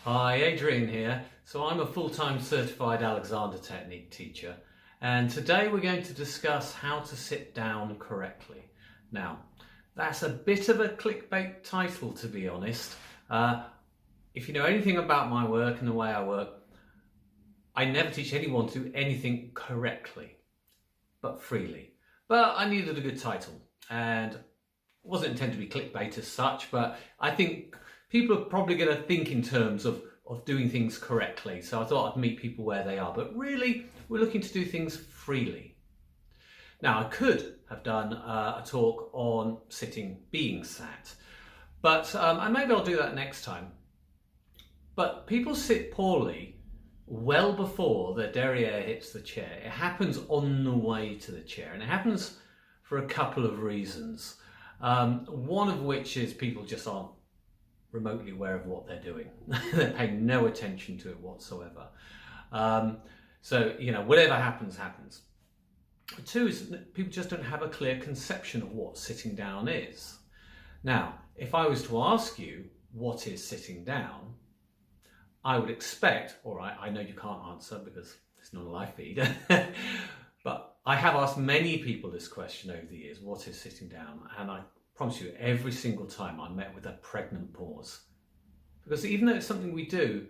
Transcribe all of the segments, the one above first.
Hi, Adrian here. So I'm a full-time certified Alexander technique teacher, and today we're going to discuss how to sit down correctly. Now, that's a bit of a clickbait title, to be honest. If you know anything about my work and the way I work, I never teach anyone to do anything correctly, but freely. But I needed a good title, and it wasn't intended to be clickbait as such, but I think people are probably going to think in terms of doing things correctly. So I thought I'd meet people where they are, but really we're looking to do things freely. Now, I could have done a talk on sitting being sat, but and maybe I'll do that next time. But people sit poorly well before the derriere hits the chair. It happens on the way to the chair, and it happens for a couple of reasons. One of which is people just aren't remotely aware of what they're doing. They're paying no attention to it whatsoever. So, you know, whatever happens, happens. Two is that people just don't have a clear conception of what sitting down is. Now, if I was to ask you what is sitting down, I would expect, all right, I know you can't answer because it's not a live feed, but I have asked many people this question over the years, what is sitting down? And I promise you, every single time I'm met with a pregnant pause. Because even though it's something we do,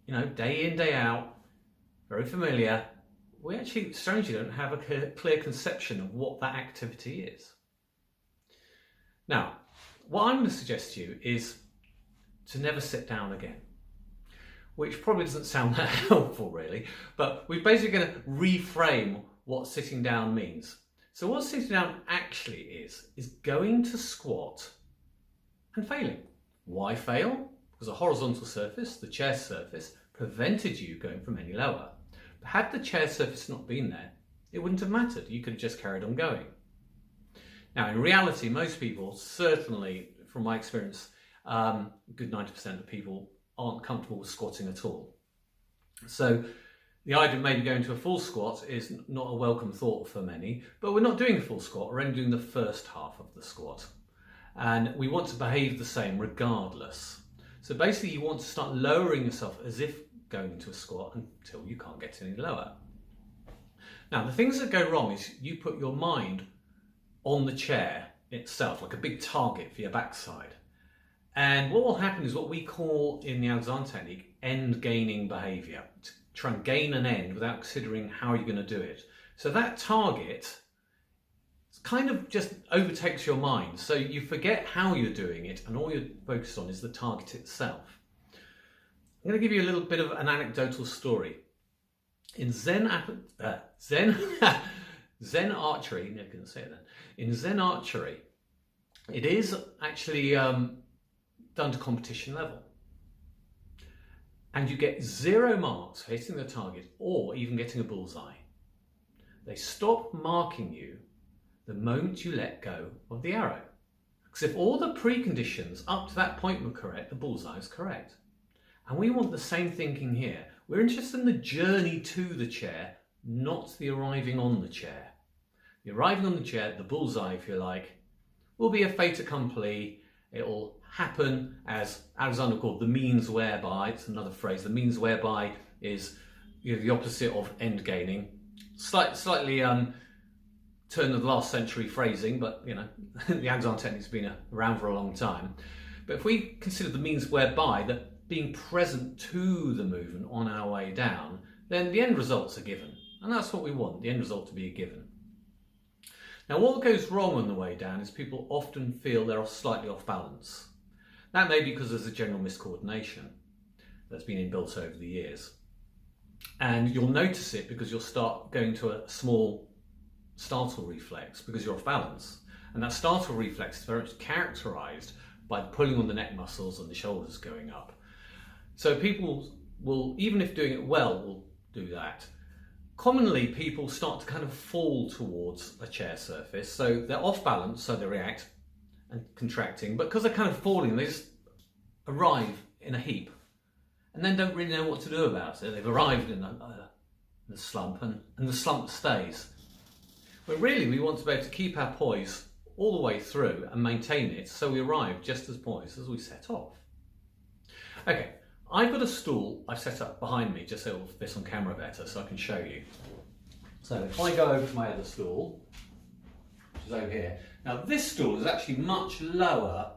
you know, day in, day out, very familiar, we actually strangely don't have a clear conception of what that activity is. Now, what I'm going to suggest to you is to never sit down again, which probably doesn't sound that helpful really, but we're basically going to reframe what sitting down means. So what sitting down actually is going to squat and failing. Why fail? Because a horizontal surface, the chair surface, prevented you going from any lower. But had the chair surface not been there, it wouldn't have mattered. You could have just carried on going. Now, in reality, most people, certainly from my experience, a good 90% of people aren't comfortable with squatting at all. So the idea of maybe going to a full squat is not a welcome thought for many, but we're not doing a full squat, we're only doing the first half of the squat. And we want to behave the same regardless. So basically you want to start lowering yourself as if going into a squat until you can't get any lower. Now, the things that go wrong is you put your mind on the chair itself, like a big target for your backside. And what will happen is what we call in the Alexander technique, end gaining behavior. Try and gain an end without considering how you're going to do it. So that target kind of just overtakes your mind. So you forget how you're doing it and all you're focused on is the target itself. I'm going to give you a little bit of an anecdotal story. In Zen archery, no, I couldn't say it then. In Zen archery, it is actually done to competition level. And you get 0 marks for hitting the target or even getting a bullseye. They stop marking you the moment you let go of the arrow. Because if all the preconditions up to that point were correct, the bullseye is correct. And we want the same thinking here. We're interested in the journey to the chair, not the arriving on the chair. The arriving on the chair, the bullseye if you like, will be a fait accompli. It'll happen as Alexander called the means whereby. It's another phrase. The means whereby is, you know, the opposite of end gaining. Slightly turn of the last century phrasing, but you know the Alexander technique's been around for a long time. But if we consider the means whereby, that being present to the movement on our way down, then the end results are given, and that's what we want. The end result to be a given. Now, what goes wrong on the way down is people often feel they're slightly off balance. That may be because there's a general miscoordination that's been inbuilt over the years. And you'll notice it because you'll start going to a small startle reflex because you're off balance. And that startle reflex is very much characterized by pulling on the neck muscles and the shoulders going up. So people will, even if doing it well, will do that. Commonly, people start to kind of fall towards a chair surface. So they're off balance, so they react and contracting. But because they're kind of falling, they just arrive in a heap and then don't really know what to do about it. They've arrived in a slump and the slump stays. But really, we want to be able to keep our poise all the way through and maintain it so we arrive just as poised as we set off. Okay, I've got a stool I've set up behind me just so it'll fit on camera better so I can show you. So if I go over to my other stool, which is over here. Now this stool is actually much lower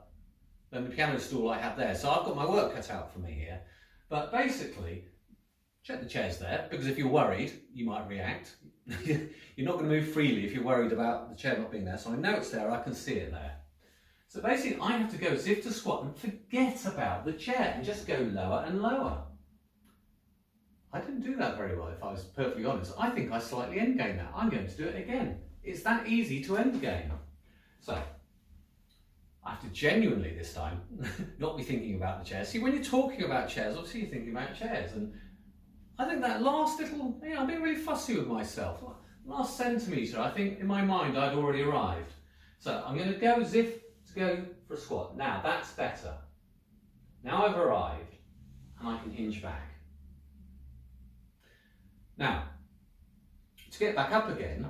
than the piano stool I have there. So I've got my work cut out for me here. But basically, check the chair's there, because if you're worried, you might react. You're not going to move freely if you're worried about the chair not being there. So I know it's there, I can see it there. So basically I have to go as if to squat and forget about the chair and just go lower and lower. I didn't do that very well, if I was perfectly honest. I think I slightly endgained that. I'm going to do it again. It's that easy to endgain. So I have to genuinely this time not be thinking about the chair. See, when you're talking about chairs, obviously you're thinking about chairs. And I think that last little, I'm being really fussy with myself. Last centimetre, I think in my mind I'd already arrived. So I'm going to go as if to go for a squat. Now that's better. Now I've arrived and I can hinge back. Now, to get back up again,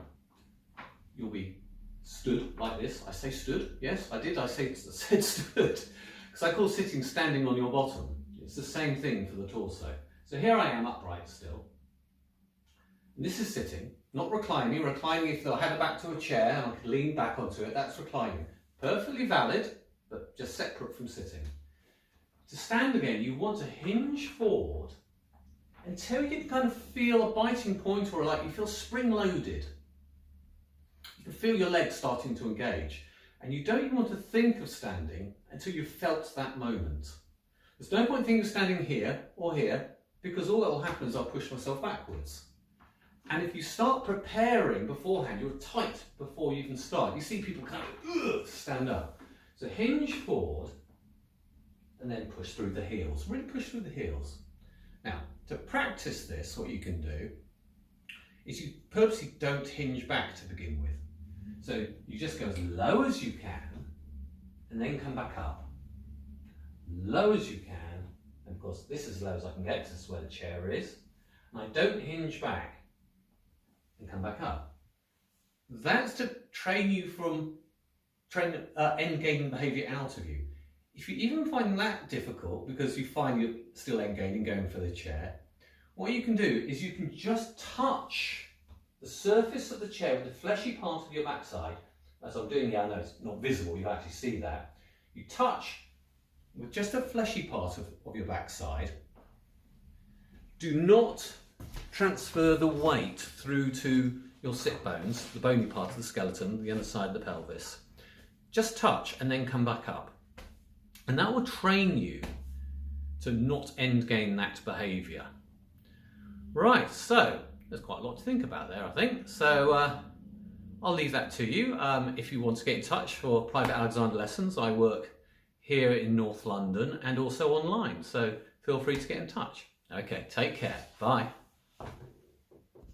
you'll be stood like this. I say stood, yes, I did. I said stood, because I call sitting standing on your bottom. It's the same thing for the torso. So here I am upright still. And this is sitting, not reclining. Reclining if I had a back to a chair and I could lean back onto it, that's reclining. Perfectly valid, but just separate from sitting. To stand again, you want to hinge forward until you kind of feel a biting point or like you feel spring-loaded. You can feel your legs starting to engage. And you don't even want to think of standing until you've felt that moment. There's no point thinking of standing here or here, because all that will happen is I'll push myself backwards. And if you start preparing beforehand, you're tight before you even start. You see people kind of stand up. So hinge forward and then push through the heels. Really push through the heels. Now, to practice this, what you can do is you purposely don't hinge back to begin with. So you just go as low as you can and then come back up. Low as you can, and of course this is as low as I can get, because this is where the chair is. And I don't hinge back and come back up. That's to train you from end-gaining behaviour out of you. If you even find that difficult, because you find you're still end-gaining going for the chair, what you can do is you can just touch the surface of the chair with the fleshy part of your backside. As I'm doing here, I know it's not visible, you actually see that. You touch with just a fleshy part of your backside. Do not transfer the weight through to your sit bones, the bony part of the skeleton, the underside of the pelvis. Just touch and then come back up. And that will train you to not end-gain that behaviour. Right, so there's quite a lot to think about there, I think. So I'll leave that to you. If you want to get in touch for private Alexander lessons, I work here in North London and also online. So feel free to get in touch. Okay, take care. Bye.